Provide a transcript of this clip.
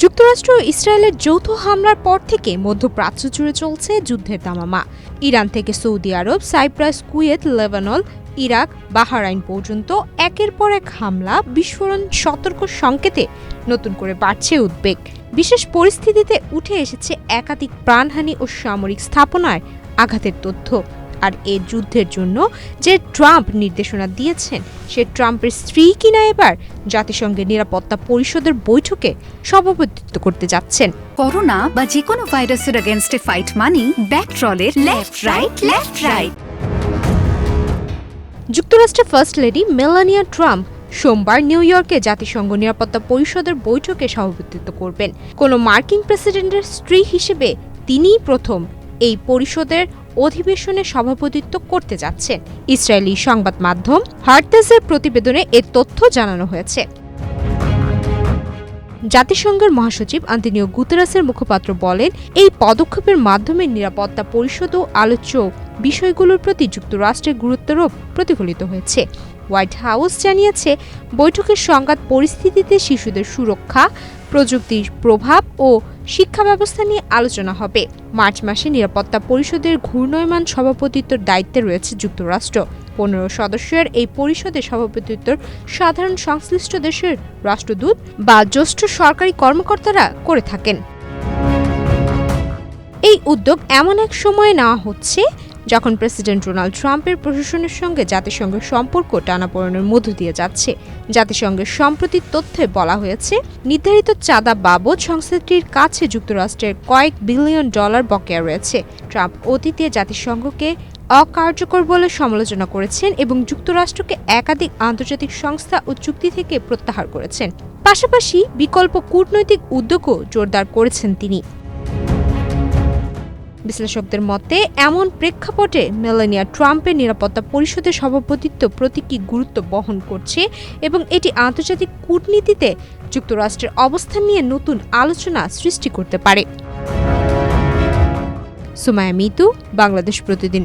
যুক্তরাষ্ট্র ও ইসরায়েলের যৌথ হামলার পর থেকে মধ্যপ্রাচ্য জুড়ে চলছে যুদ্ধের দামামা। ইরান থেকে সৌদি আরব, Cyprus, Kuwait, Lebanon, Iraq, Bahrain পর্যন্ত একের পর এক হামলা, বিস্ফোরণ, সতর্ক সংকেতে নতুন করে বাড়ছে উদ্বেগ। বিশেষ পরিস্থিতিতে উঠে এসেছে একাধিক প্রাণহানি ও সামরিক স্থাপনায় আঘাতের তথ্য। আর এ যুদ্ধের জন্য যে ট্রাম্প নির্দেশনা দিয়েছেন, সে ট্রাম্পের স্ত্রী কিনা এবার জাতিসংঘের নিরাপত্তা পরিষদের বৈঠকে সভাপতিত্ব করতে যাচ্ছেন। করোনা বা যে কোনো ভাইরাসের এগেইনস্টে ফাইট মানি ব্যাকট্রলের লেফট রাইট। যুক্তরাষ্ট্রের ফার্স্ট লেডি মেলানিয়া ট্রাম্প সোমবার নিউ ইয়র্কে জাতিসংঘ নিরাপত্তা পরিষদের বৈঠকে সভাপতিত্ব করবেন। কোনো মার্কিন প্রেসিডেন্টের স্ত্রী হিসেবে তিনিই প্রথম এই পরিষদের অধিবেশনে সভাপতিত্ব করতে যাচ্ছেন। ইসরায়েলি সংবাদ মাধ্যম হার্তেজের প্রতিবেদনে এ তথ্য জানানো হয়েছে। জাতিসংঘের মহাসচিব আন্তোনিও গুতেরেসের মুখপাত্র বলেন, এই পদক্ষেপের মাধ্যমে নিরাপত্তা পরিষদ ও আলোচ্য বিষয়গুলোর প্রতি যুক্তরাষ্ট্রের গুরুত্বারোপ প্রতিফলিত হয়েছে। হোয়াইট হাউস জানিয়েছে, বৈঠকের সংঘাত পরিস্থিতিতে শিশুদের সুরক্ষা, প্রযুক্তির প্রভাব ও শিক্ষা ব্যবস্থা নিয়ে আলোচনা হবে। মার্চ মাসে নিরাপত্তা পরিষদের ঘূর্ণয়মান সভাপতিত্বের দায়িত্বে রয়েছে যুক্তরাষ্ট্র। 15 সদস্যের এই পরিষদের সভাপতিত্ব সাধারণ সংশ্লিষ্ট দেশের রাষ্ট্রদূত বা জ্যেষ্ঠ সরকারি কর্মকর্তারা করে থাকেন। এই উদ্যোগ এমন এক সময়ে নেওয়া হচ্ছে যখন প্রেসিডেন্ট ডোনাল্ড ট্রাম্পের প্রশাসনের সঙ্গে জাতিসংঘের সম্পর্ক টানাপোড়েনের মধ্য দিয়ে যাচ্ছে। জাতিসংঘের সম্প্রতি তথ্যে বলা হয়েছে, নির্ধারিত চাঁদা বাবদ সংস্থাটির কাছে যুক্তরাষ্ট্রের কয়েক বিলিয়ন ডলার বকেয়া রয়েছে। ট্রাম্প অতীতে জাতিসংঘকে অকার্যকর বলে সমালোচনা করেছেন এবং যুক্তরাষ্ট্রকে একাধিক আন্তর্জাতিক সংস্থা ও চুক্তি থেকে প্রত্যাহার করেছেন। পাশাপাশি বিকল্প কূটনৈতিক উদ্যোগও জোরদার করেছেন তিনি। বিশ্লেষকদের মতে, এমন প্রেক্ষাপটে মেলানিয়া ট্রাম্পের নিরাপত্তা পরিষদের সভাপতিত্ব প্রতীকী গুরুত্ব বহন করছে এবং এটি আন্তর্জাতিক কূটনীতিতে যুক্তরাষ্ট্রের অবস্থান নিয়ে নতুন আলোচনা সৃষ্টি করতে পারে। সুমাইয়া মিতু, বাংলাদেশ প্রতিদিন।